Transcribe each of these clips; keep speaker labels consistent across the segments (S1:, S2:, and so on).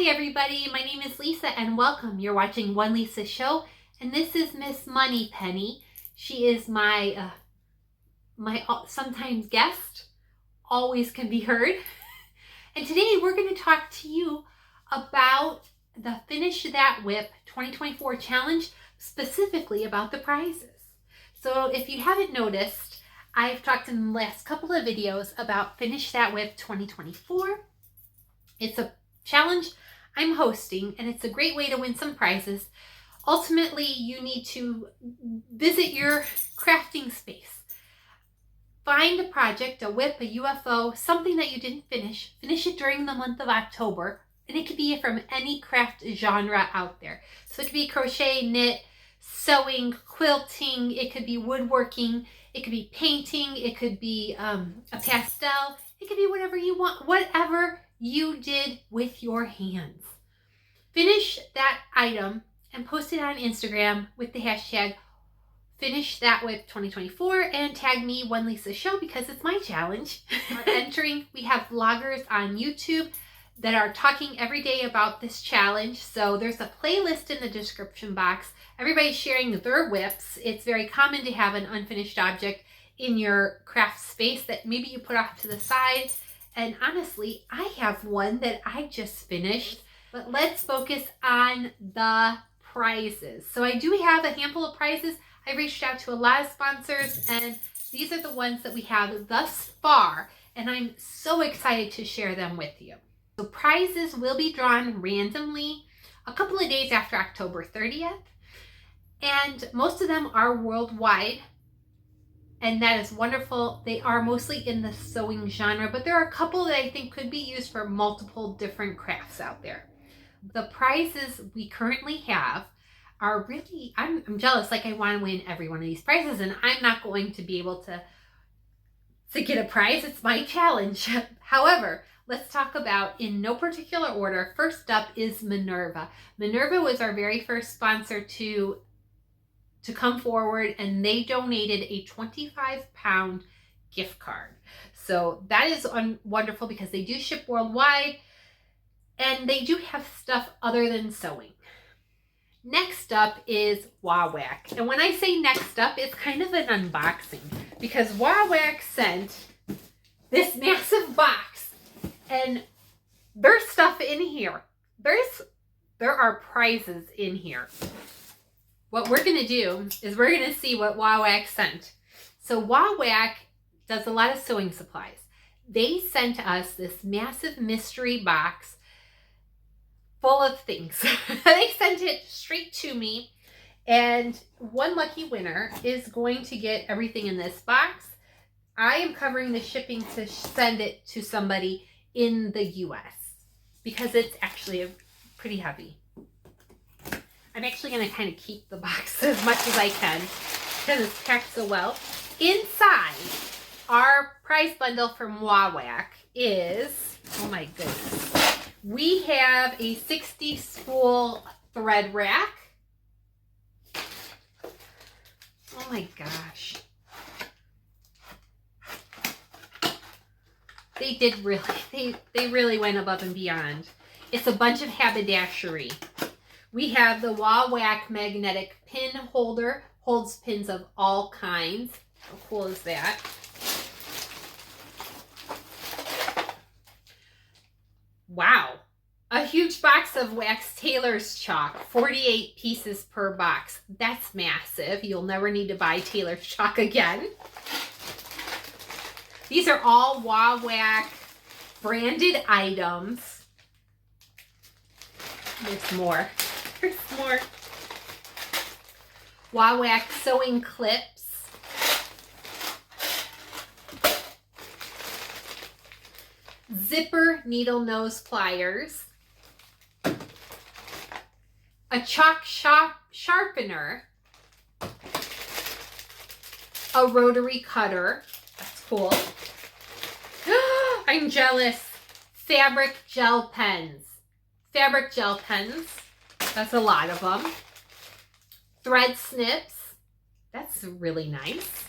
S1: Hi everybody, my name is Lisa and welcome. You're watching One Lisa Show and this is Miss Moneypenny. She is my sometimes guest, always can be heard. And today we're going to talk to you about the Finish That WIP 2024 challenge, specifically about the prizes. So if you haven't noticed, I've talked in the last couple of videos about Finish That WIP 2024. It's a challenge I'm hosting and it's a great way to win some prizes. Ultimately, you need to visit your crafting space. Find a project, a WIP, a UFO, something that you didn't finish. Finish it during the month of October. And it could be from any craft genre out there. So it could be crochet, knit, sewing, quilting. It could be woodworking. It could be painting. It could be a pastel. It could be whatever you want. Whatever you did with your hands. Finish that item and post it on Instagram with the hashtag Finish That WIP 2024 and tag me One Lisa Show because it's my challenge. Entering, we have vloggers on YouTube that are talking every day about this challenge. So there's a playlist in the description box. Everybody's sharing their WIPs. It's very common to have an unfinished object in your craft space that maybe you put off to the side. And honestly, I have one that I just finished, but let's focus on the prizes. So I do have a handful of prizes. I reached out to a lot of sponsors and these are the ones that we have thus far. And I'm so excited to share them with you. So prizes will be drawn randomly a couple of days after October 30th. And most of them are worldwide. And that is wonderful. They are mostly in the sewing genre, but there are a couple that I think could be used for multiple different crafts out there. The prizes we currently have are really, I'm jealous, like I want to win every one of these prizes and I'm not going to be able to get a prize. It's my challenge. However, let's talk about in no particular order. First up is Minerva. Minerva was our very first sponsor to come forward and they donated a 25-pound gift card. So that is wonderful because they do ship worldwide and they do have stuff other than sewing. Next up is Wawak. And when I say next up, it's kind of an unboxing because Wawak sent this massive box and there's stuff in here. There are prizes in here. What we're going to do is we're going to see what Wawak sent. So Wawak does a lot of sewing supplies. They sent us this massive mystery box full of things. They sent it straight to me. And one lucky winner is going to get everything in this box. I am covering the shipping to send it to somebody in the US because it's actually pretty heavy. I'm actually going to kind of keep the box as much as I can because it's packed so well. Inside, our prize bundle from Wawak is, oh my goodness, we have a 60 spool thread rack. Oh my gosh. They did really, they really went above and beyond. It's a bunch of haberdashery. We have the Wawak magnetic pin holder, holds pins of all kinds. How cool is that? Wow. A huge box of wax tailor's chalk, 48 pieces per box. That's massive. You'll never need to buy tailor's chalk again. These are all Wawak branded items. There's more. There's more. Wawak sewing clips. Zipper needle nose pliers. A chalk sharpener. A rotary cutter. That's cool. I'm jealous. Fabric gel pens. Fabric gel pens. That's a lot of them. Thread snips. That's really nice.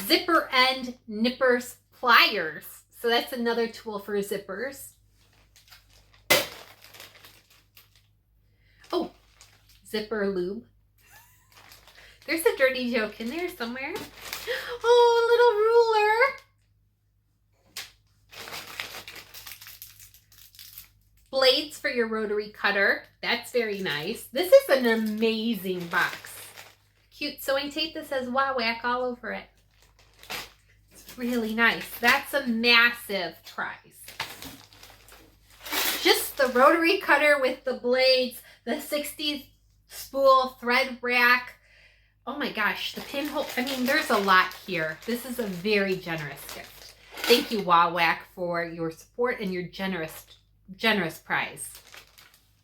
S1: Zipper end nippers pliers. So that's another tool for zippers. zipper lube. There's a dirty joke in there somewhere. Oh, a little ruler. Blades for your rotary cutter. That's very nice. This is an amazing box. Cute sewing tape that says Wawak all over it. It's really nice. That's a massive prize. Just the rotary cutter with the blades, the 60 spool thread rack. Oh my gosh, the pinhole. I mean, there's a lot here. This is a very generous gift. Thank you, Wawak, for your support and your generous prize.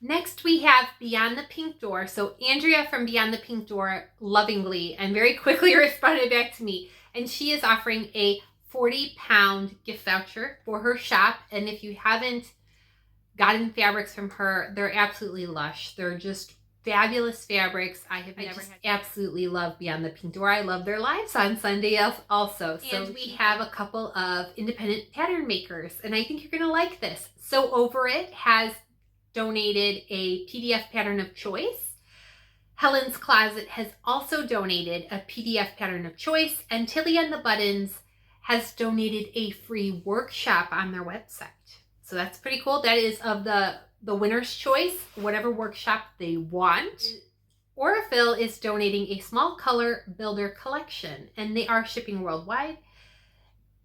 S1: Next, we have Beyond the Pink Door. So Andrea from Beyond the Pink Door lovingly and very quickly responded back to me. And she is offering a 40-pound gift voucher for her shop. And if you haven't gotten fabrics from her, they're absolutely lush. They're just fabulous fabrics. I absolutely love Beyond the Pink Door. I love their lives on Sunday also. So and we have a couple of independent pattern makers, and I think you're going to like this. So Over It has donated a PDF pattern of choice. Helen's Closet has also donated a PDF pattern of choice, and Tilly and the Buttons has donated a free workshop on their website. So that's pretty cool. That is of the winner's choice, whatever workshop they want. Aurifil is donating a small color builder collection, and they are shipping worldwide.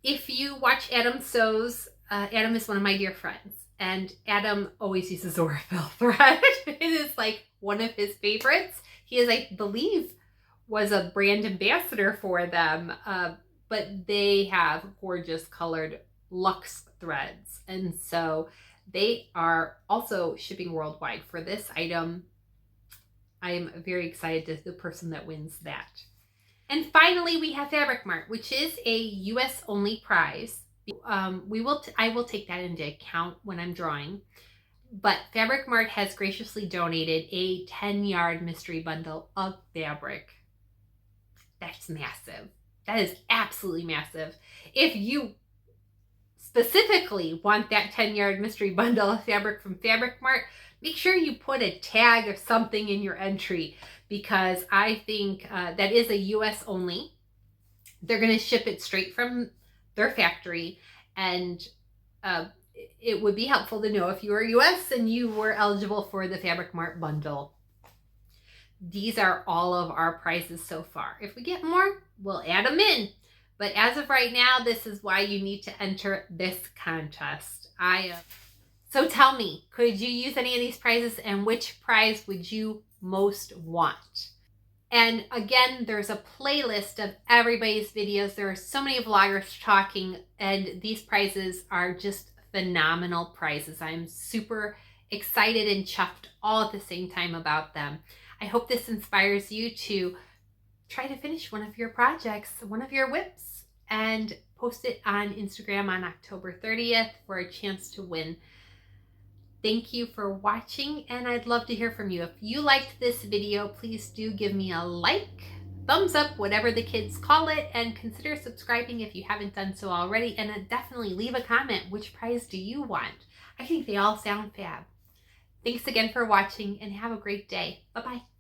S1: If you watch Adam Sews, Adam is one of my dear friends, and Adam always uses Aurifil thread. It is like one of his favorites. He is, I believe, was a brand ambassador for them, but they have gorgeous colored luxe threads, and so they are also shipping worldwide for this item. I am very excited to the person that wins that. And finally, we have Fabric Mart, which is a US only prize. I will take that into account when I'm drawing. But Fabric Mart has graciously donated a 10-yard mystery bundle of fabric. That's massive. That is absolutely massive. If you specifically want that 10-yard mystery bundle of fabric from Fabric Mart, make sure you put a tag or something in your entry, because I think that is a US only. They're going to ship it straight from their factory, and it would be helpful to know if you are US and you were eligible for the Fabric Mart bundle. These are all of our prizes so far. If we get more, we'll add them in. But as of right now, this is why you need to enter this contest. So tell me, could you use any of these prizes, and which prize would you most want? And again, there's a playlist of everybody's videos. There are so many vloggers talking, and these prizes are just phenomenal prizes. I'm super excited and chuffed all at the same time about them. I hope this inspires you to try to finish one of your projects, one of your WIPs, and post it on Instagram on October 30th for a chance to win. Thank you for watching, and I'd love to hear from you. If you liked this video, please do give me a like, thumbs up, whatever the kids call it, and consider subscribing if you haven't done so already, and definitely leave a comment. Which prize do you want? I think they all sound fab. Thanks again for watching, and have a great day. Bye-bye.